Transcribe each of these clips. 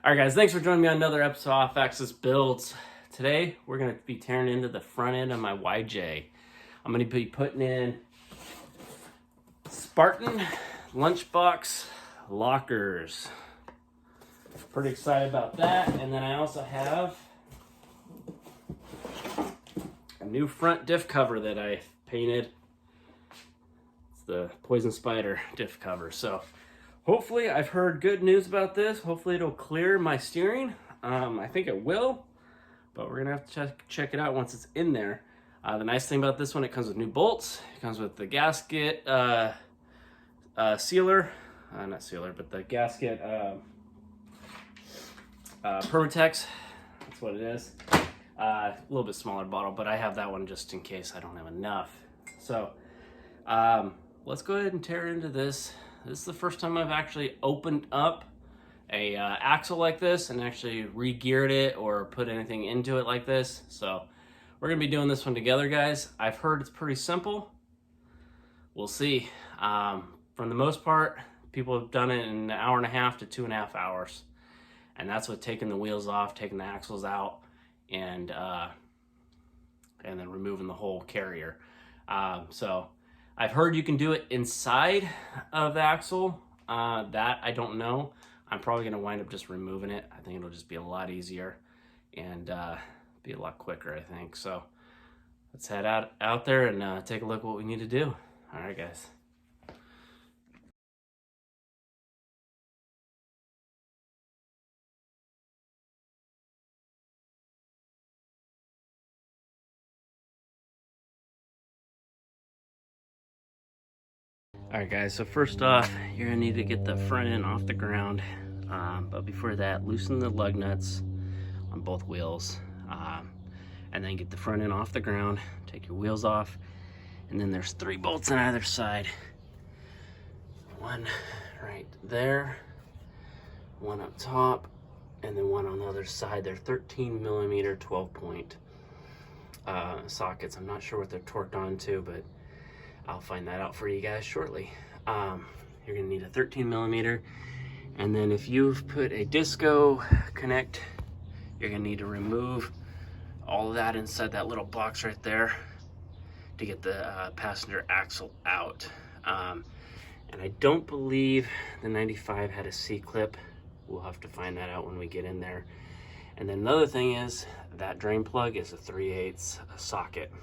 Alright guys, thanks for joining me on another episode of Off Axis Builds. Today, we're going to be tearing into the front end of my YJ. I'm going to be putting in Spartan lunchbox lockers. Pretty excited about that. And then I also have a new front diff cover that I painted. It's the Poison Spider diff cover. So hopefully, I've heard good news about this. Hopefully it'll clear my steering. I think it will, but we're gonna have to check it out once it's in there. The nice thing about this one, it comes with new bolts. It comes with the gasket sealer, not sealer, but the gasket Permatex. That's what it is. A little bit smaller bottle, but I have that one just in case I don't have enough. So let's go ahead and tear into this. This is the first time I've actually opened up a axle like this and actually re-geared it or put anything into it like this. So we're gonna be doing this one together, guys. I've heard it's pretty simple. We'll see. For the most part, people have done it in an hour and a half to 2.5 hours. And that's with taking the wheels off, taking the axles out, and then removing the whole carrier. So I've heard you can do it inside of the axle. That I don't know. I'm probably gonna wind up just removing it. I think it'll just be a lot easier and be a lot quicker, I think. So let's head out there and take a look at what we need to do. All right, guys. Alright guys, so first off, you're going to need to get the front end off the ground, but before that, loosen the lug nuts on both wheels, and then get the front end off the ground, take your wheels off, and then there's 3 bolts on either side. One right there, one up top, and then one on the other side. They're 13 millimeter 12-point sockets. I'm not sure what they're torqued onto, but I'll find that out for you guys shortly. You're gonna need a 13 millimeter, and then if you've put a disco connect, you're gonna need to remove all of that inside that little box right there to get the passenger axle out. And I don't believe the 95 had a C-clip. We'll have to find that out when we get in there. And then another thing is that drain plug is a 3/8 socket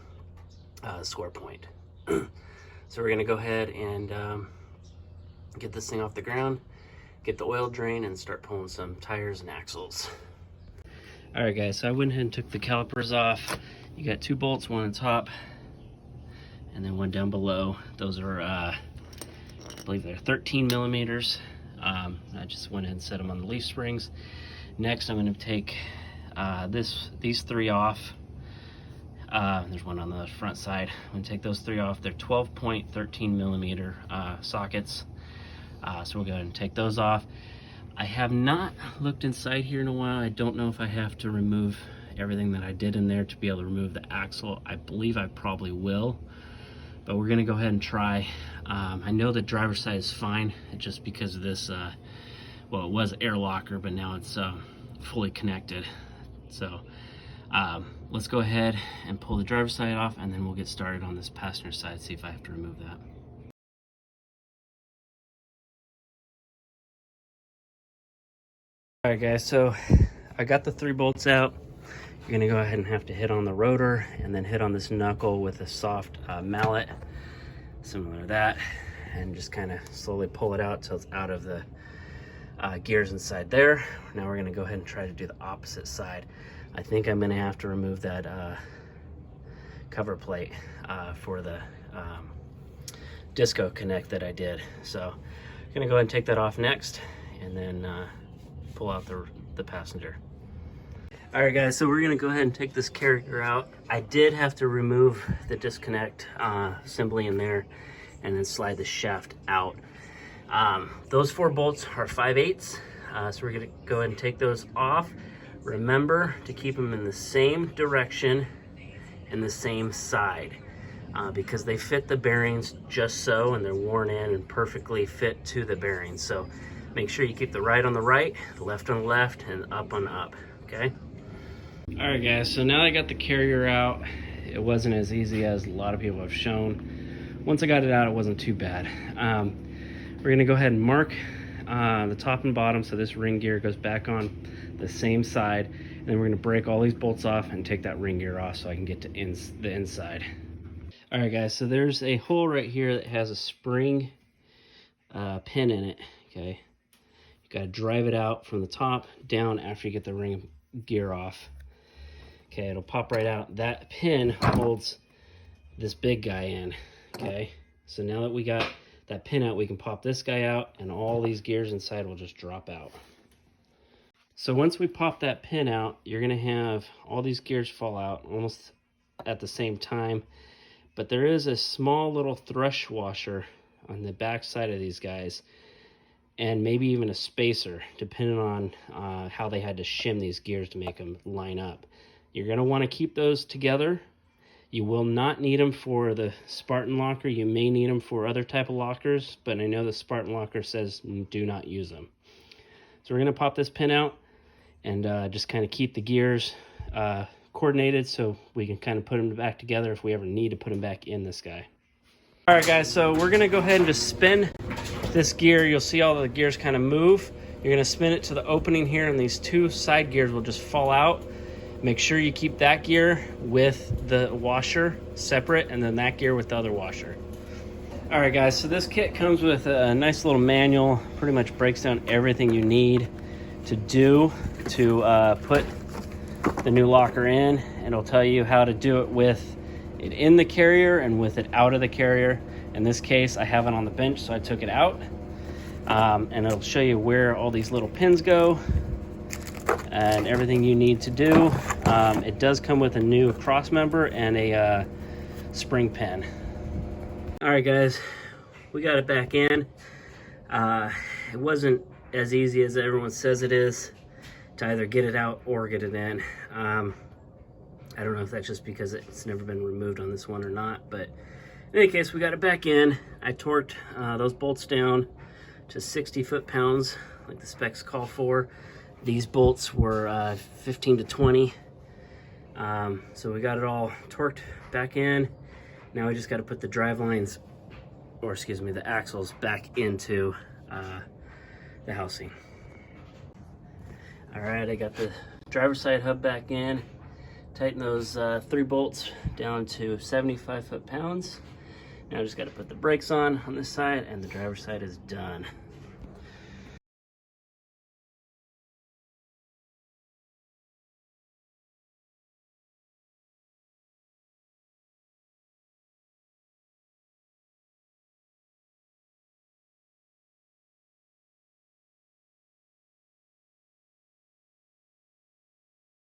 square point. So we're gonna go ahead and get this thing off the ground, get the oil drain, and start pulling some tires and axles. All right, guys, so I went ahead and took the calipers off. You got 2 bolts, one on top, and then one down below. Those are, I believe they're 13 millimeters. I just went ahead and set them on the leaf springs. Next, I'm gonna take these 3 off. There's one on the front side. I'm gonna take those 3 off. They're 12-point 13 millimeter sockets. So we'll go ahead and take those off. I have not looked inside here in a while. I don't know if I have to remove everything that I did in there to be able to remove the axle. I believe I probably will, but we're gonna go ahead and try. I know the driver's side is fine, just because of this, well, it was air locker, but now it's fully connected. So let's go ahead and pull the driver's side off, and then we'll get started on this passenger side, see if I have to remove that. All right, guys, so I got the 3 bolts out. You're gonna go ahead and have to hit on the rotor and then hit on this knuckle with a soft mallet, similar to that, and just kind of slowly pull it out till it's out of the gears inside there. Now we're gonna go ahead and try to do the opposite side. I think I'm gonna have to remove that cover plate for the disco connect that I did. So I'm gonna go ahead and take that off next, and then pull out the passenger. All right, guys, so we're gonna go ahead and take this carrier out. I did have to remove the disconnect assembly in there and then slide the shaft out. Those 4 bolts are 5/8, so we're gonna go ahead and take those off. Remember to keep them in the same direction and the same side, because they fit the bearings just so, and they're worn in and perfectly fit to the bearings. So Make sure you keep the right on the right, the left on the left, and up on up, okay? All right, guys, so now I got the carrier out. It wasn't as easy as a lot of people have shown. Once I got it out, it wasn't too bad. We're gonna go ahead and mark the top and bottom so this ring gear goes back on the same side, and then we're gonna break all these bolts off and take that ring gear off so I can get to the inside. All right, guys, so there's a hole right here that has a spring pin in it, okay? You gotta drive it out from the top down after you get the ring gear off. Okay, it'll pop right out. That pin holds this big guy in, okay? So now that we got that pin out, we can pop this guy out and all these gears inside will just drop out. So once we pop that pin out, you're gonna have all these gears fall out almost at the same time. But there is a small little thrush washer on the back side of these guys, and maybe even a spacer, depending on how they had to shim these gears to make them line up. You're going to want to keep those together. You will not need them for the Spartan Locker. You may need them for other type of lockers, but I know the Spartan Locker says do not use them. So we're going to pop this pin out and just kind of keep the gears coordinated so we can kind of put them back together if we ever need to put them back in this guy. All right, guys, so we're gonna go ahead and just spin this gear. You'll see all the gears kind of move. You're gonna spin it to the opening here, and these two side gears will just fall out. Make sure you keep that gear with the washer separate, and then that gear with the other washer. All right, guys, so this kit comes with a nice little manual. Pretty much breaks down everything you need to do to put the new locker in, and it'll tell you how to do it with it in the carrier and with it out of the carrier. In this case, I have it on the bench, so I took it out, and it'll show you where all these little pins go and everything you need to do. It does come with a new cross member and a spring pin. All right, guys, we got it back in. It wasn't as easy as everyone says it is to either get it out or get it in. I don't know if that's just because it's never been removed on this one or not, but in any case, we got it back in. I torqued those bolts down to 60 foot-pounds, like the specs call for. These bolts were 15 to 20. So we got it all torqued back in. Now we just got to put the drive lines, or excuse me, the axles back into the housing. All right, I got the driver's side hub back in. Tighten those 3 bolts down to 75 foot-pounds. Now I just got to put the brakes on this side, and the driver's side is done.